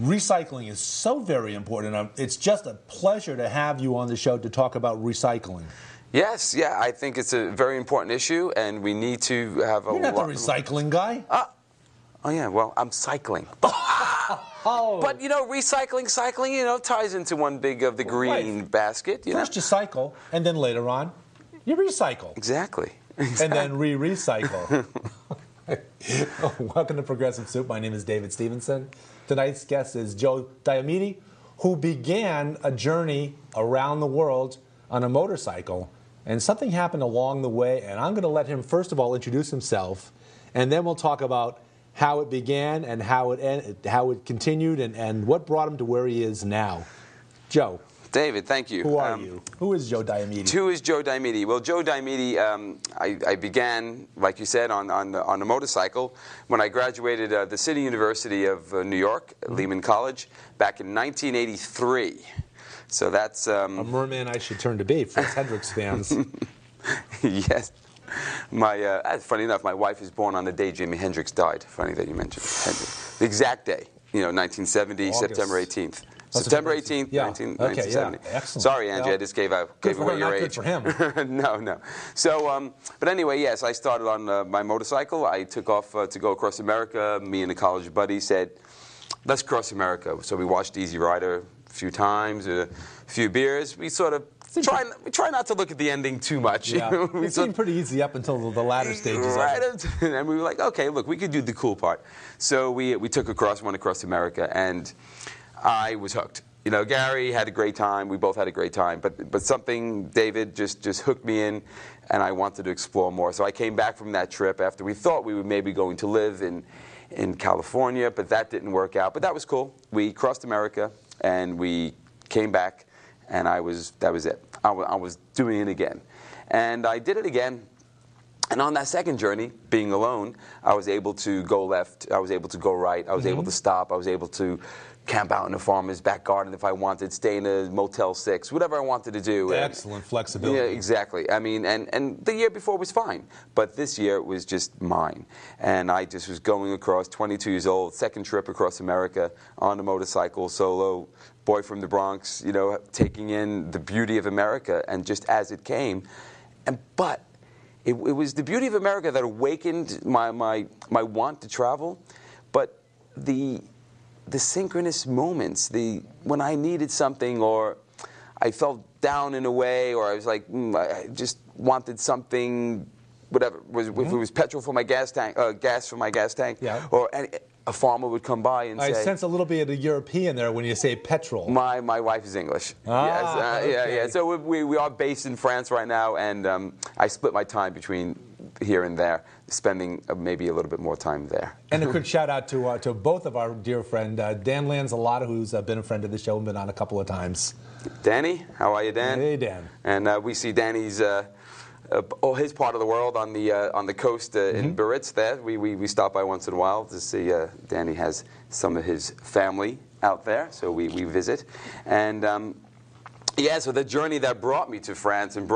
Recycling is so very important. It's just a pleasure to have you on the show to talk about recycling. Yes, yeah, I think it's a very important issue, and we need to have a You're not the recycling guy. Oh yeah, well, I'm cycling. But you know, cycling, you know, ties into one big of the green basket. You First you cycle, and then later on, you recycle. Exactly. And then recycle. Welcome to Progressive Soup. My name is David Stevenson. Tonight's guest is Joe Diamede, who began a journey around the world on a motorcycle. And something happened along the way, and I'm going to let him first of all introduce himself, and then we'll talk about how it began and how it continued and what brought him to where he is now. Joe. David, thank you. Who are you? Who is Joe Diamede? Who is Joe Diamede? Well, Joe Diamede, I began, like you said, on a motorcycle when I graduated the City University of New York, Lehman College, back in 1983. So that's... a merman I should turn to be for us Hendrix fans. Yes. Funny enough, my wife was born on the day Jimi Hendrix died. Funny that you mentioned Hendrix. The exact day, 1970, August. September 18th. September 18th, yeah. 1970. Yeah. Excellent. Sorry, Angie, I just gave away your age. Good for him. No. So, but anyway, yes, I started on my motorcycle. I took off to go across America. Me and a college buddy said, let's cross America. So we watched Easy Rider a few times, a few beers. We sort of try not to look at the ending too much. Yeah. It seemed pretty easy up until the latter stages. Right, and we were like, okay, look, we could do the cool part. So we went across America, and I was hooked. Gary had a great time. We both had a great time. But something, David, just hooked me in, and I wanted to explore more. So I came back from that trip after we thought we were maybe going to live in California, but that didn't work out. But that was cool. We crossed America, and we came back. And that was it. I was doing it again. And I did it again. And on that second journey, being alone, I was able to go left. I was able to go right. I was able to stop. I was able to camp out in a farmer's back garden if I wanted, stay in a Motel 6, whatever I wanted to do. Excellent flexibility. Yeah, exactly. I mean, and the year before was fine. But this year it was just mine. And I just was going across, 22 years old, second trip across America on a motorcycle, solo, boy from the Bronx, taking in the beauty of America, and just as it came. But it was the beauty of America that awakened my want to travel. But the synchronous moments, when I needed something, or I felt down in a way, or I was like, I just wanted something, whatever. If it was petrol for my gas tank, gas for my gas tank, or a farmer would come by and say... I sense a little bit of the European there when you say petrol. My wife is English. Yes, okay. Yeah. So we are based in France right now, and I split my time between here and there, spending maybe a little bit more time there. And a quick shout out to both of our dear friend Dan Lanzalotta, who's been a friend of the show and been on a couple of times. Danny, how are you, Dan? Hey, Dan. And we see Danny's his part of the world on the coast in Biarritz. There, we stop by once in a while to see. Danny has some of his family out there, so we visit, and. So the journey that brought me to France and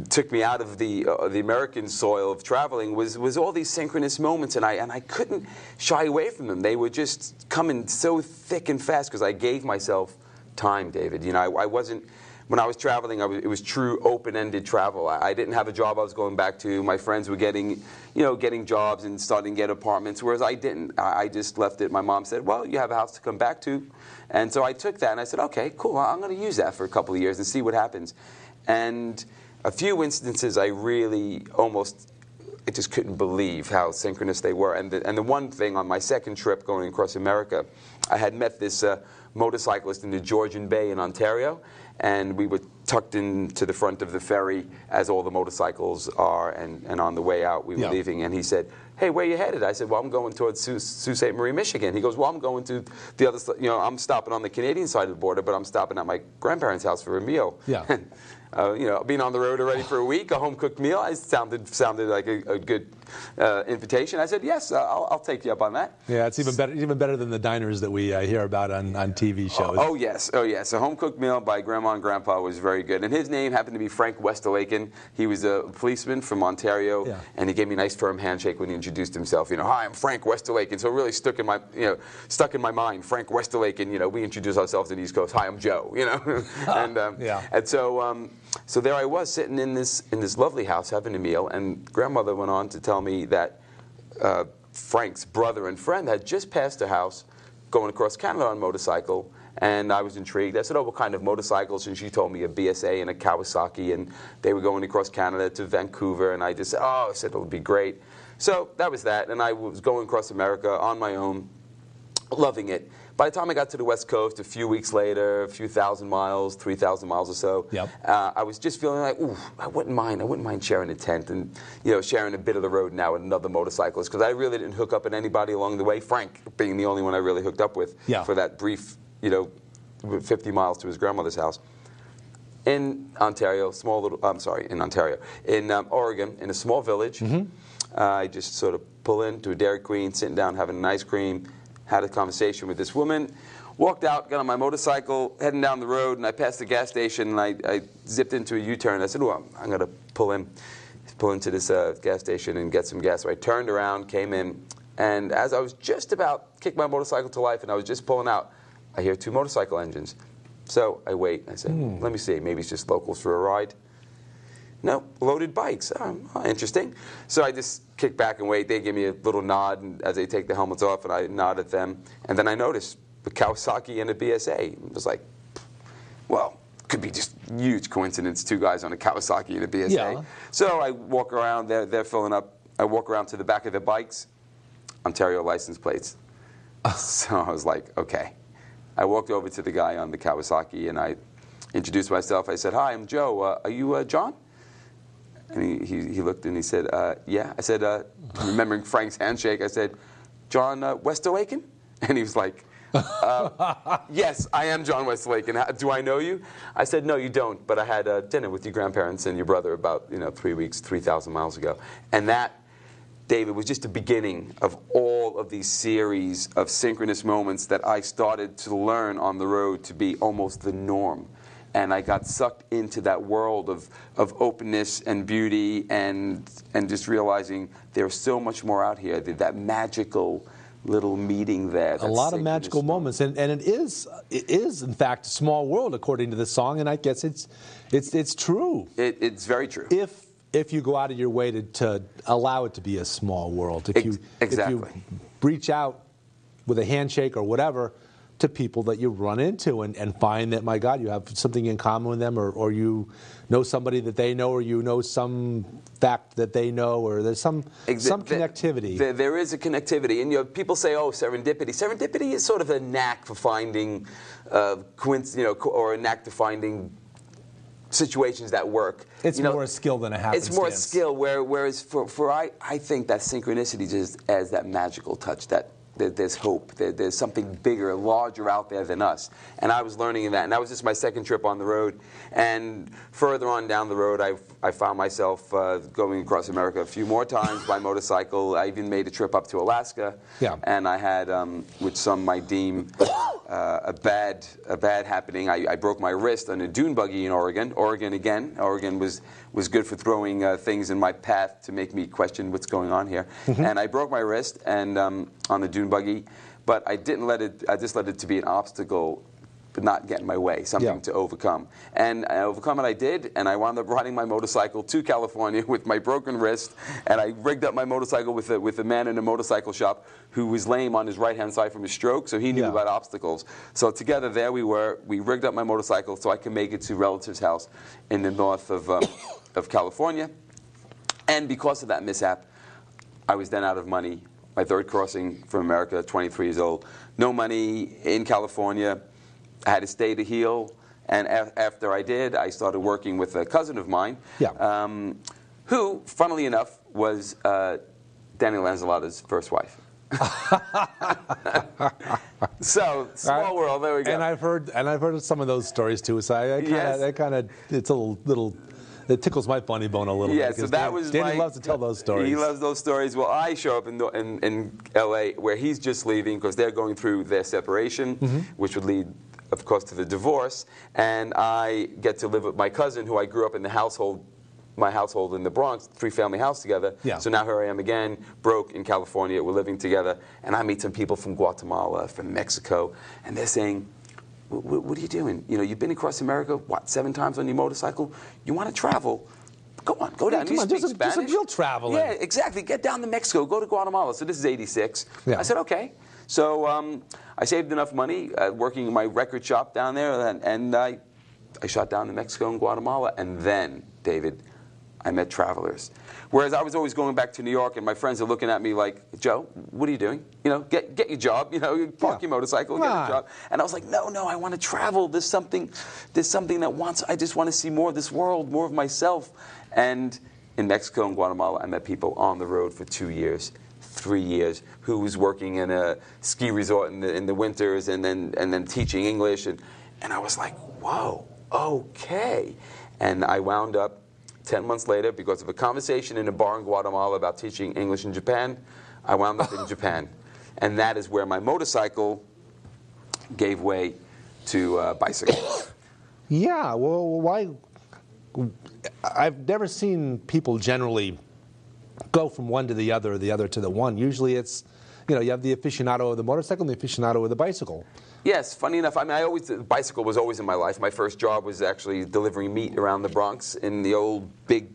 took me out of the American soil of traveling was all these synchronous moments, and I couldn't shy away from them. They were just coming so thick and fast because I gave myself time, David. I wasn't. When I was traveling, it was true open-ended travel. I didn't have a job I was going back to. My friends were getting jobs and starting to get apartments, whereas I didn't. I just left it. My mom said, well, you have a house to come back to. And so I took that, and I said, okay, cool. I'm going to use that for a couple of years and see what happens. And a few instances I really I just couldn't believe how synchronous they were. And the one thing on my second trip going across America, I had met this motorcyclist in the Georgian Bay in Ontario, and we were tucked into the front of the ferry as all the motorcycles are, and on the way out we were leaving, and he said, hey, where are you headed? I said, well, I'm going towards Sault Ste. Marie, Michigan. He goes, well, I'm going to the other, I'm stopping on the Canadian side of the border, but I'm stopping at my grandparents' house for a meal. Yeah. being on the road already for a week, a home-cooked meal. It sounded like a good invitation. I said, yes, I'll take you up on that. Yeah, it's even better than the diners that we hear about on TV shows. Oh, yes. A home-cooked meal by Grandma and Grandpa was very good. And his name happened to be Frank Westelaken. He was a policeman from Ontario, and he gave me a nice firm handshake when he introduced himself. Hi, I'm Frank Westelaken. So it really stuck in my mind. Frank Westelaken. We introduce ourselves in the East Coast. Hi, I'm Joe. And so there I was sitting in this lovely house having a meal, and Grandmother went on to tell me that Frank's brother and friend had just passed a house going across Canada on a motorcycle, and I was intrigued. I said, what kind of motorcycles? And she told me a BSA and a Kawasaki, and they were going across Canada to Vancouver, and I just said, it would be great. So that was that, and I was going across America on my own, loving it. By the time I got to the West Coast, a few weeks later, a few thousand miles, 3,000 miles or so, I was just feeling like, ooh, I wouldn't mind sharing a tent and sharing a bit of the road now with another motorcyclist, because I really didn't hook up with anybody along the way. Frank being the only one I really hooked up with for that brief, 50 miles to his grandmother's house. In Ontario, in Oregon, in a small village, I just sort of pull into a Dairy Queen, sitting down, having an ice cream. Had a conversation with this woman, walked out, got on my motorcycle, heading down the road, and I passed the gas station, and I zipped into a U-turn. I said, I'm going to pull into this gas station and get some gas. So I turned around, came in, and as I was just about to kick my motorcycle to life and I was just pulling out, I hear two motorcycle engines. So I wait. I said, let me see. Maybe it's just locals for a ride. No, loaded bikes. Interesting. So I just kick back and wait. They give me a little nod as they take the helmets off, and I nod at them. And then I noticed the Kawasaki and the BSA. It was like, well, could be just huge coincidence. Two guys on a Kawasaki and a BSA. Yeah. So I walk around. They're filling up. I walk around to the back of their bikes. Ontario license plates. So I was like, okay. I walked over to the guy on the Kawasaki, and I introduced myself. I said, hi, I'm Joe. Are you John? And he looked and he said, yeah. I said, remembering Frank's handshake, I said, John Westelaken? And he was like, yes, I am John Westelaken. Do I know you? I said, no, you don't, but I had dinner with your grandparents and your brother about 3 weeks, 3,000 miles ago. And that, David, was just the beginning of all of these series of synchronous moments that I started to learn on the road to be almost the norm. And I got sucked into that world of openness and beauty and just realizing there's so much more out here, that magical little meeting there. A lot of magical moments. And it is, in fact, a small world, according to this song, and I guess it's true. It's very true. If you go out of your way to allow it to be a small world. If you reach out with a handshake or whatever, to people that you run into and find that, my God, you have something in common with them, or you know somebody that they know, or you know some fact that they know, or there's some connectivity. There is a connectivity. And people say, oh, serendipity. Serendipity is sort of a knack for finding or a knack to finding situations that work. It's more a skill than a happenstance. It's more a skill, whereas I think that synchronicity just adds that magical touch, that there's hope, there's something bigger, larger out there than us. And I was learning that. And that was just my second trip on the road. And further on down the road, I found myself going across America a few more times by motorcycle. I even made a trip up to Alaska. Yeah. And I had, which some might deem a bad happening. I broke my wrist on a dune buggy in Oregon. Oregon was good for throwing things in my path to make me question what's going on here. Mm-hmm. And I broke my wrist and on the dune buggy, but I didn't let it. I just let it to be an obstacle, but not get in my way, something to overcome. And I overcome it, I did, and I wound up riding my motorcycle to California with my broken wrist, and I rigged up my motorcycle with a man in a motorcycle shop who was lame on his right-hand side from his stroke, so he knew about obstacles. So together there we were. We rigged up my motorcycle so I could make it to a relative's house in the north of California. And because of that mishap, I was then out of money. My third crossing from America, 23 years old. No money in California. I had to stay to heal. And after I did, I started working with a cousin of mine, who, funnily enough, was Danny Lanzalotta's first wife. So small world. There we go. And I've heard some of those stories too. So it's a little. It tickles my funny bone a little bit. Yeah, so that was Danny loves to tell those stories. He loves those stories. Well, I show up in L.A. where he's just leaving because they're going through their separation, which would lead, of course, to the divorce. And I get to live with my cousin, who I grew up in my household in the Bronx, 3-family house together. Yeah. So now here I am again, broke in California. We're living together, and I meet some people from Guatemala, from Mexico, and they're saying, what are you doing? You know, you've been across America, 7 times on your motorcycle? You want to travel? Go on, go down. Come on, do some real traveling. Yeah, exactly. Get down to Mexico. Go to Guatemala. So this is '86. Yeah. I said, okay. So I saved enough money working in my record shop down there, and I shot down to Mexico and Guatemala. And then, David, I met travelers. Whereas I was always going back to New York, and my friends are looking at me like, Joe, what are you doing? You know, get your job. You know, park your motorcycle, get a job. And I was like, no, I want to travel. There's something that I just want to see more of this world, more of myself. And in Mexico and Guatemala, I met people on the road for 2 years, 3 years, who was working in a ski resort in the winters, and then teaching English, and I was like, whoa, okay. And I wound up 10 months later, because of a conversation in a bar in Guatemala about teaching English in Japan, I wound up in Japan. And that is where my motorcycle gave way to bicycle. Yeah, well, why? I've never seen people generally go from one to the other, or the other to the one. Usually it's, you know, you have the aficionado of the motorcycle and the aficionado of the bicycle. Yes, funny enough, I mean, the bicycle was always in my life. My first job was actually delivering meat around the Bronx in the old big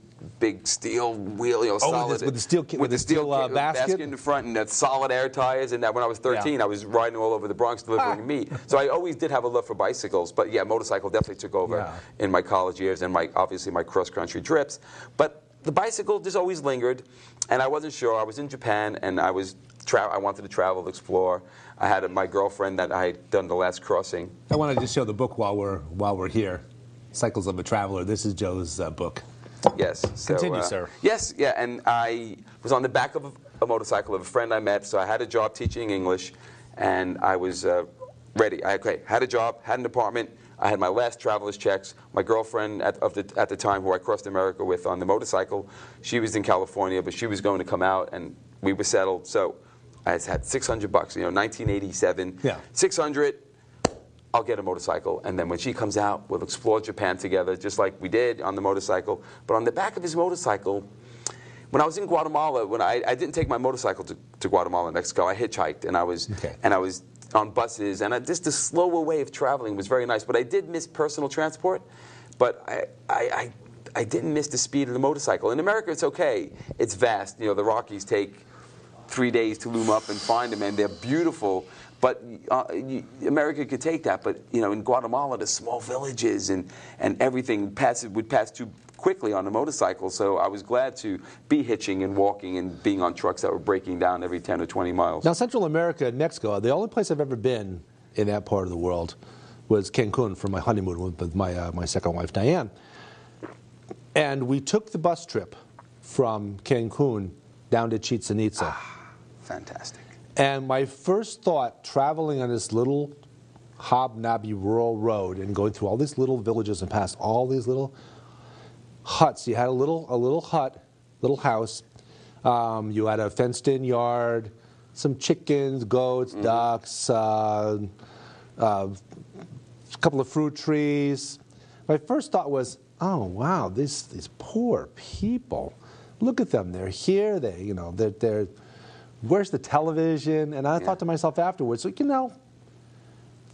steel wheel, you know, solid. With the steel basket in the front, and that solid air tires. And that when I was 13, I was riding all over the Bronx delivering meat. So I always did have a love for bicycles. But yeah, motorcycle definitely took over in my college years and obviously my cross-country trips. But the bicycle just always lingered, and I wasn't sure. I was in Japan, and I wanted to travel, explore. I had my girlfriend that I had done the last crossing. I wanted to show the book while we're here. Cycles of a Traveler. This is Joe's book. Yes. So, continue, sir. Yes, yeah, and I was on the back of a motorcycle of a friend I met, so I had a job teaching English, and I was ready. I had a job, had an apartment. I had my last traveler's checks. My girlfriend at the time, who I crossed America with on the motorcycle, she was in California, but she was going to come out, and we were settled. So I had $600, you know, 1987. Yeah. 600. I'll get a motorcycle, and then when she comes out, we'll explore Japan together, just like we did on the motorcycle. But on the back of his motorcycle, when I was in Guatemala, when I didn't take my motorcycle to Guatemala and Mexico, I hitchhiked, and I was on buses, and just the slower way of traveling was very nice. But I did miss personal transport, but I didn't miss the speed of the motorcycle. In America, it's okay. It's vast. You know, the Rockies take 3 days to loom up and find them, and they're beautiful. But America could take that. But you know, in Guatemala, the small villages and everything would pass too quickly on a motorcycle. So I was glad to be hitching and walking and being on trucks that were breaking down every 10 or 20 miles. Now, Central America and Mexico, the only place I've ever been in that part of the world was Cancun for my honeymoon with my second wife, Diane. And we took the bus trip from Cancun down to Chichen Itza. Fantastic. And my first thought, traveling on this little hobnobby rural road and going through all these little villages and past all these little huts. You had a little hut, little house. You had a fenced-in yard, some chickens, goats, ducks, a couple of fruit trees. My first thought was, oh wow, these poor people. Look at them. They're here. They're where's the television? And I thought to myself afterwards,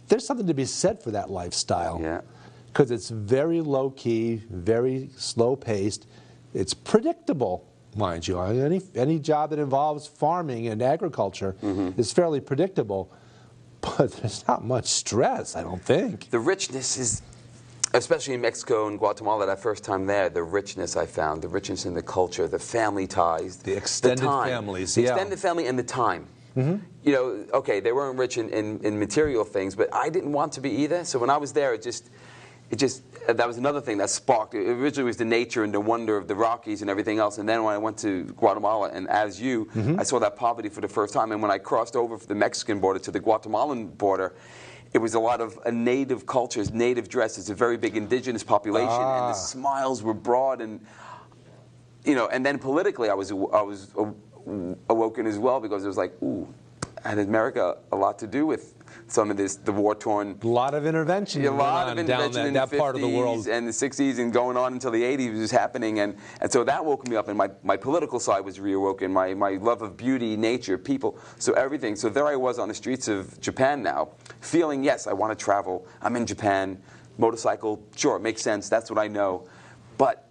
there's something to be said for that lifestyle. Yeah. Because it's very low-key, very slow-paced. It's predictable, mind you. Any job that involves farming and agriculture is fairly predictable. But there's not much stress, I don't think. The richness is, especially in Mexico and Guatemala, that first time there, the richness I found, the richness in the culture, the family ties. The extended families, The extended family and the time. You know, okay, they weren't rich in material things, but I didn't want to be either. So when I was there, it that was another thing that sparked. It originally was the nature and the wonder of the Rockies and everything else. And then when I went to Guatemala, and as you, I saw that poverty for the first time. And when I crossed over from the Mexican border to the Guatemalan border, it was a lot of native cultures, native dresses, a very big indigenous population, and the smiles were broad. And and then politically, I was awoken as well, because it was like, ooh, had America a lot to do with some of this, the war-torn... A lot of intervention. Yeah, a lot of intervention in the 50s part of the world. And the 60s and going on until the 80s was happening. And so that woke me up, and my political side was reawoken, my love of beauty, nature, people, so everything. So there I was on the streets of Japan now, feeling, yes, I want to travel. I'm in Japan. Motorcycle, sure, it makes sense. That's what I know. But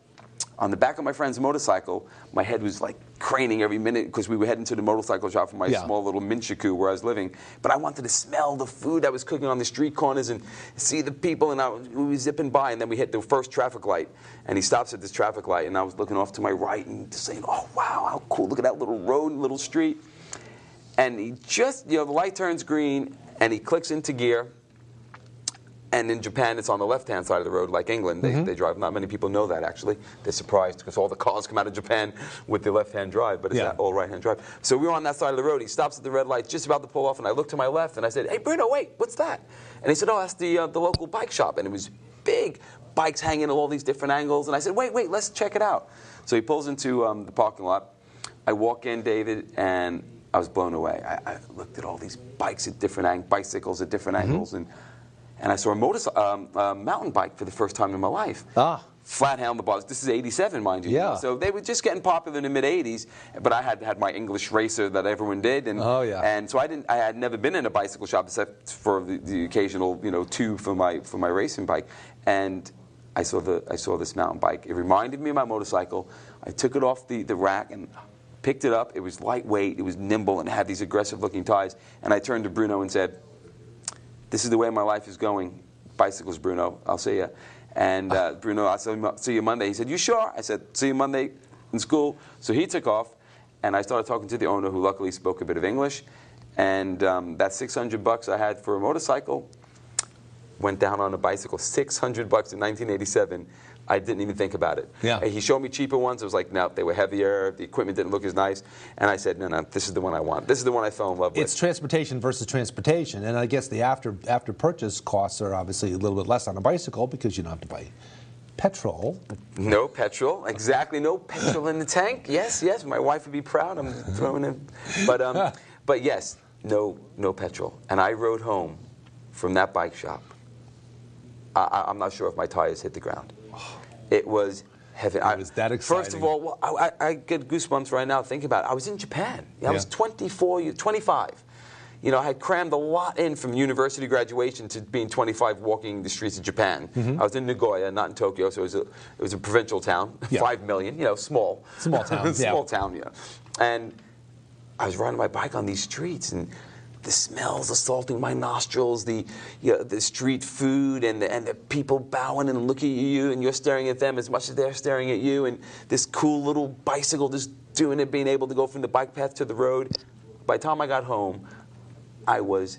on the back of my friend's motorcycle, my head was like craning every minute, because we were heading to the motorcycle shop from my small little Minshiku where I was living. But I wanted to smell the food that was cooking on the street corners and see the people, and we were zipping by, and then we hit the first traffic light, and he stops at this traffic light, and I was looking off to my right and just saying, oh wow, how cool, look at that little road and little street. And he just, the light turns green, and he clicks into gear. And in Japan, it's on the left-hand side of the road, like England. They drive. Not many people know that, actually. They're surprised, because all the cars come out of Japan with the left-hand drive, but it's not all right-hand drive. So we were on that side of the road. He stops at the red light, just about to pull off, and I looked to my left, and I said, hey, Bruno, wait, what's that? And he said, oh, that's the local bike shop. And it was big, bikes hanging at all these different angles. And I said, wait, let's check it out. So he pulls into the parking lot. I walk in, David, and I was blown away. I looked at all these bikes at different bicycles at different angles, and I saw a mountain bike for the first time in my life. Flat handlebars. This is '87, mind you. Yeah. So they were just getting popular in the mid '80s. But I had my English racer that everyone did, and and so I had never been in a bicycle shop except for the occasional tube for my racing bike. And I saw this mountain bike. It reminded me of my motorcycle. I took it off the rack and picked it up. It was lightweight. It was nimble and had these aggressive-looking tires. And I turned to Bruno and said, this is the way my life is going. Bicycles, Bruno. I'll see you. And Bruno, I'll see you Monday. He said, you sure? I said, see you Monday in school. So he took off, and I started talking to the owner, who luckily spoke a bit of English. And that $600 I had for a motorcycle went down on a bicycle. $600 in 1987. I didn't even think about it. Yeah. He showed me cheaper ones. I was like, no, they were heavier. The equipment didn't look as nice. And I said, no, this is the one I want. This is the one I fell in love with. It's transportation versus transportation. And I guess the after purchase costs are obviously a little bit less on a bicycle, because you don't have to buy petrol. No petrol. Exactly. No petrol in the tank. Yes. My wife would be proud. I'm throwing in. But yes, no petrol. And I rode home from that bike shop. I'm not sure if my tires hit the ground. It was heaven. It was that exciting. First of all, I get goosebumps right now thinking about it. I was in Japan. I was 25. I had crammed a lot in from university graduation to being 25 walking the streets of Japan. I was in Nagoya, not in Tokyo, so it was a provincial town, 5 million, small. Small town. Small town, And I was riding my bike on these streets, and the smells assaulting my nostrils, the street food, and the people bowing and looking at you, and you're staring at them as much as they're staring at you, and this cool little bicycle just doing it, being able to go from the bike path to the road. By the time I got home, I was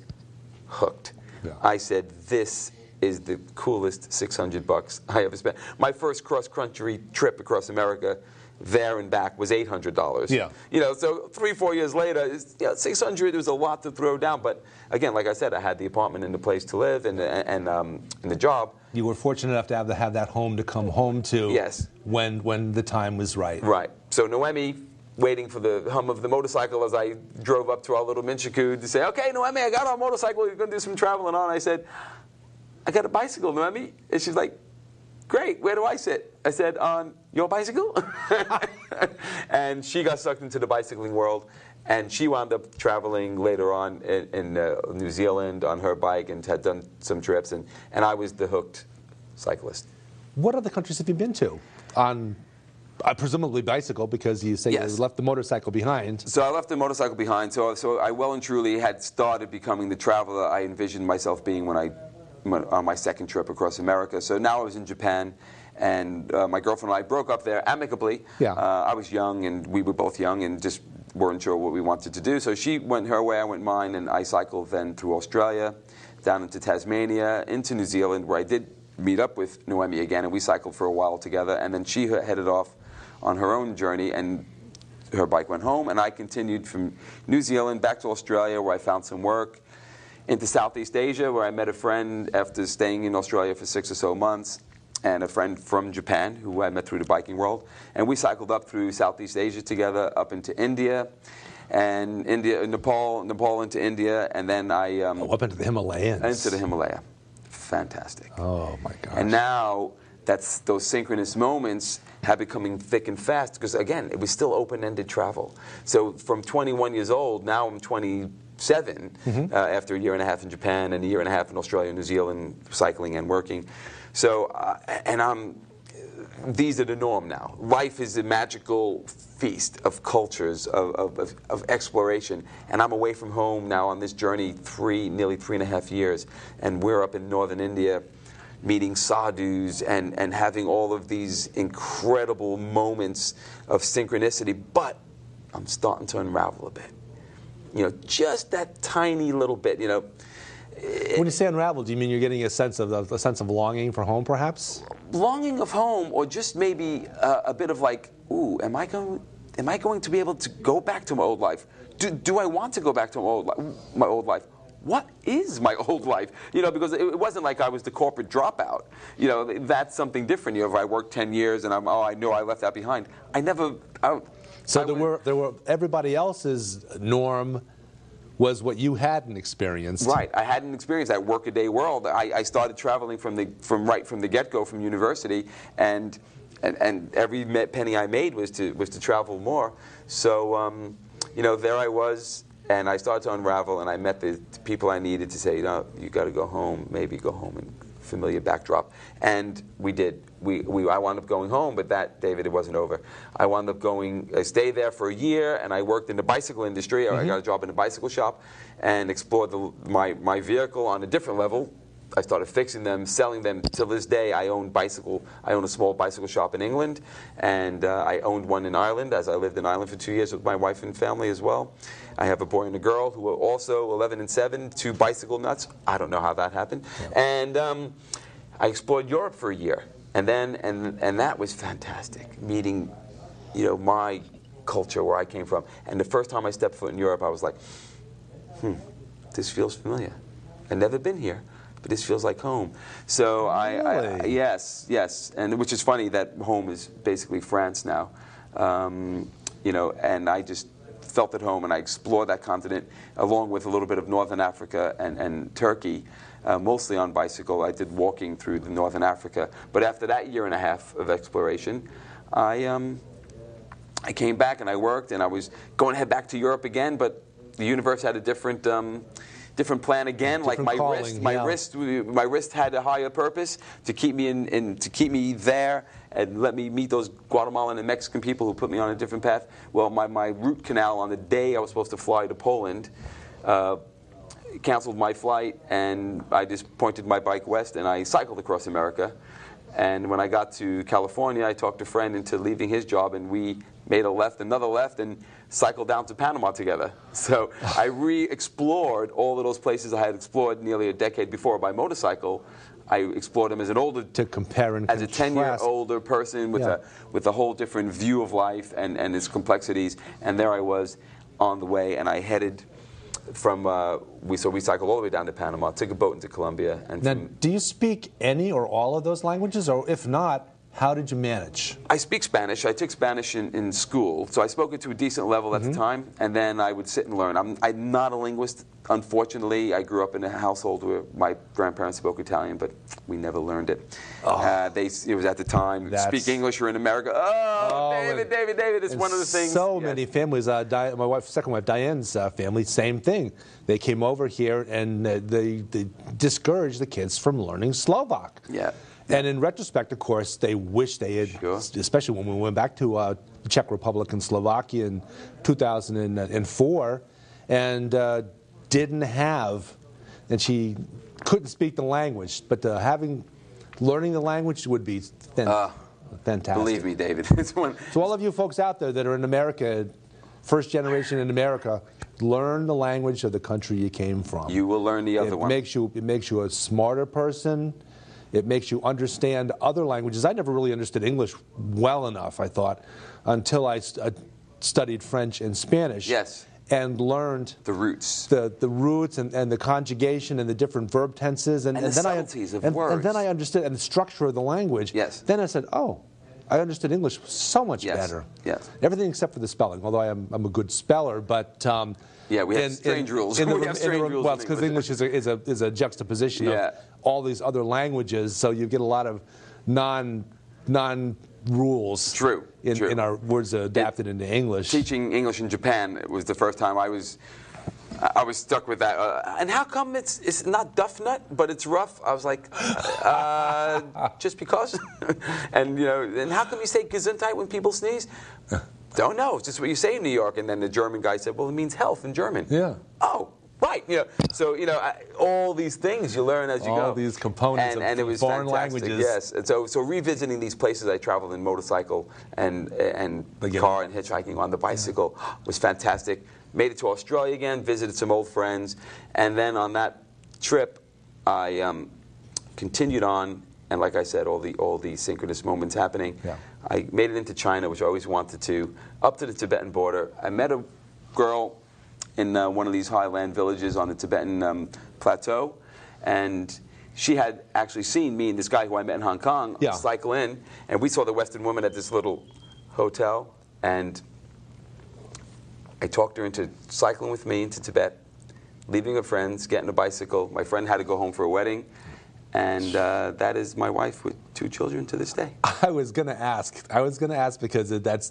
hooked. Yeah. I said, this is the coolest $600 I ever spent. My first cross-country trip across America, there and back, was $800. Yeah. So 3-4 years later, $600 was a lot to throw down. But again, like I said, I had the apartment and the place to live and the job. You were fortunate enough to have that home to come home to. Yes. When the time was right. Right. So Noemi, waiting for the hum of the motorcycle as I drove up to our little Minshiku to say, okay, Noemi, I got our motorcycle. You're going to do some traveling on. I said, I got a bicycle, Noemi. And she's like, great, where do I sit? I said, on your bicycle? And she got sucked into the bicycling world, and she wound up traveling later on in New Zealand on her bike and had done some trips, and I was the hooked cyclist. What other countries have you been to on presumably bicycle, because you say you left the motorcycle behind? So I left the motorcycle behind, so I well and truly had started becoming the traveler I envisioned myself being on my second trip across America. So now I was in Japan, and my girlfriend and I broke up there amicably. Yeah. I was young, and we were both young, and just weren't sure what we wanted to do. So she went her way, I went mine, and I cycled then through Australia, down into Tasmania, into New Zealand, where I did meet up with Noemi again, and we cycled for a while together. And then she headed off on her own journey, and her bike went home, and I continued from New Zealand back to Australia, where I found some work, into Southeast Asia, where I met a friend after staying in Australia for 6 or so months, and a friend from Japan who I met through the biking world. And we cycled up through Southeast Asia together, up into India, and Nepal into India, and then I... up into the Himalayas. Into the Himalaya. Fantastic. Oh, my gosh. And now, those synchronous moments have becoming thick and fast, because, again, it was still open-ended travel. So from 21 years old, now I'm 27, after a year and a half in Japan and a year and a half in Australia and New Zealand, cycling and working. So, these are the norm now. Life is a magical feast of cultures, of exploration. And I'm away from home now on this journey nearly 3.5 years. And we're up in northern India meeting sadhus and having all of these incredible moments of synchronicity. But I'm starting to unravel a bit. You know, just that tiny little bit, you know. When you say unravel, do you mean you're getting a sense of longing for home, perhaps? Longing of home, or just maybe a bit of like, ooh, am I going to be able to go back to my old life? Do I want to go back to my old life? What is my old life? You know, because it wasn't like I was the corporate dropout. You know, that's something different. You know, if I worked 10 years and I know I left that behind. There were everybody else's norm was what you hadn't experienced. Right, I hadn't experienced that workaday world. I started traveling from the get-go from university, and every penny I made was to travel more. So you know, there I was, and I started to unravel, and I met the people I needed to say, you know, you got to go home, maybe go home and familiar backdrop. And we did. I wound up going home, but that, David, it wasn't over. I wound up I stayed there for a year, and I worked in the bicycle industry. I got a job in a bicycle shop and explored my vehicle on a different level. I started fixing them, selling them. Till this day, I own a small bicycle shop in England, and I owned one in Ireland, as I lived in Ireland for 2 years with my wife and family as well. I have a boy and a girl who are also 11 and 7, 2 bicycle nuts. I don't know how that happened. Yeah. And I explored Europe for a year, and that was fantastic, meeting, you know, my culture, where I came from. And the first time I stepped foot in Europe, I was like, this feels familiar. I've never been here, but this feels like home. So really? Yes, and which is funny that home is basically France now. You know, and I just felt at home, and I explored that continent along with a little bit of Northern Africa and Turkey, mostly on bicycle. I did walking through the Northern Africa. But after that year and a half of exploration, I came back and I worked, and I was going to head back to Europe again, but the universe had a different plan again. Different like my calling, my wrist had a higher purpose to keep me to keep me there and let me meet those Guatemalan and Mexican people who put me on a different path. Well, my root canal on the day I was supposed to fly to Poland canceled my flight, and I just pointed my bike west and I cycled across America. And when I got to California, I talked a friend into leaving his job, and we made another left, and cycled down to Panama together. So I re-explored all of those places I had explored nearly a decade before by motorcycle. I explored them as an older, to compare and as a 10-year older person with a whole different view of life and its complexities. And there I was on the way, and I headed from we cycled all the way down to Panama, took a boat into Colombia. And now, do you speak any or all of those languages, or if not, how did you manage? I speak Spanish. I took Spanish in school, so I spoke it to a decent level at the time, and then I would sit and learn. I'm not a linguist, unfortunately. I grew up in a household where my grandparents spoke Italian, but we never learned it. It was at the time, speak English or in America. David, it's one of the things. So many families, my second wife, Diane's family, same thing. They came over here, and they discouraged the kids from learning Slovak. Yeah. And in retrospect, of course, they wish they had, especially when we went back to the Czech Republic and Slovakia in 2004, and didn't have, and she couldn't speak the language, but learning the language would be fantastic. Believe me, David. So all of you folks out there that are in America, first generation in America, learn the language of the country you came from. You will learn the other one. It makes you a smarter person. It makes you understand other languages. I never really understood English well enough, I thought, until I studied French and Spanish. Yes. And learned the roots, the roots and the conjugation and the different verb tenses, and the then subtleties of words. And then I understood and the structure of the language. Yes. Then I said, oh, I understood English so much better. Yes. Everything except for the spelling. Although I'm a good speller, but yeah, we have strange rules. We have strange rules. Well, it's because English is a juxtaposition of all these other languages, so you get a lot of non rules. True. In our words adapted into English. Teaching English in Japan, it was the first time I was stuck with that. And how come it's not duff nut, but it's rough? I was like, just because. And and how come you say Gesundheit when people sneeze? Don't know. It's just what you say in New York. And then the German guy said, well, it means health in German. Yeah. Oh. Right, so all these things you learn as you go. All these components and it was foreign fantastic. languages. Yes, and so revisiting these places I traveled in motorcycle and car and hitchhiking on the bicycle was fantastic. Made it to Australia again, visited some old friends, and then on that trip I continued on, and like I said, all the synchronous moments happening. Yeah. I made it into China, which I always wanted to, up to the Tibetan border. I met a girl in one of these highland villages on the Tibetan plateau, and she had actually seen me and this guy who I met in Hong Kong cycle in, and we saw the Western woman at this little hotel, and I talked her into cycling with me into Tibet, leaving her friends, getting a bicycle. My friend had to go home for a wedding, and that is my wife with 2 children to this day. I was going to ask because that's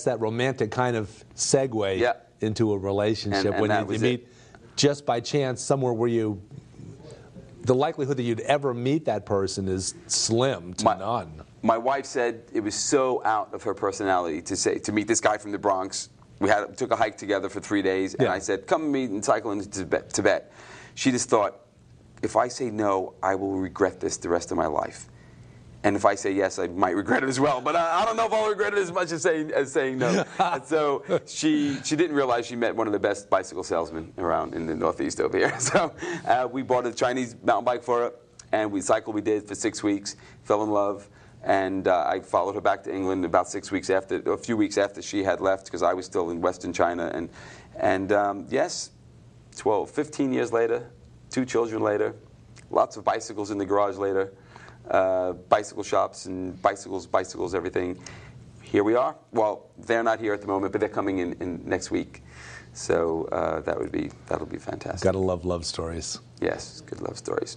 that romantic kind of segue into a relationship when you meet just by chance somewhere where the likelihood that you'd ever meet that person is slim to none. My wife said it was so out of her personality to meet this guy from the Bronx. We took a hike together for 3 days, and I said, come meet and cycle into Tibet. She just thought, if I say no, I will regret this the rest of my life. And if I say yes, I might regret it as well. But I don't know if I'll regret it as much as saying no. And so she didn't realize she met one of the best bicycle salesmen around in the Northeast over here. So we bought a Chinese mountain bike for her, and we cycled. We did for 6 weeks, fell in love, and I followed her back to England about a few weeks after she had left, because I was still in Western China. And yes, 15 years later, 2 children later, lots of bicycles in the garage later. Bicycle shops and bicycles, everything. Here we are. Well, they're not here at the moment, but they're coming in next week. So that'll be fantastic. Gotta love love stories. Yes, good love stories.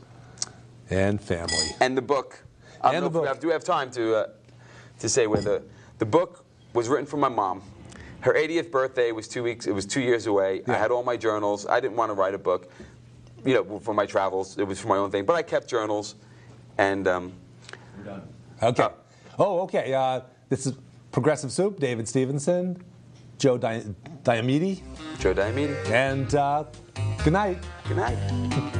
And family. And the book. I don't know if we have time to say where the book was written for my mom. Her 80th birthday was 2 weeks. It was 2 years away. Yeah. I had all my journals. I didn't want to write a book, for my travels. It was for my own thing, but I kept journals. And we're done. Okay. Okay. This is Progressive Soup. David Stevenson, Joe Diamede. Joe Diamede. And good night. Good night.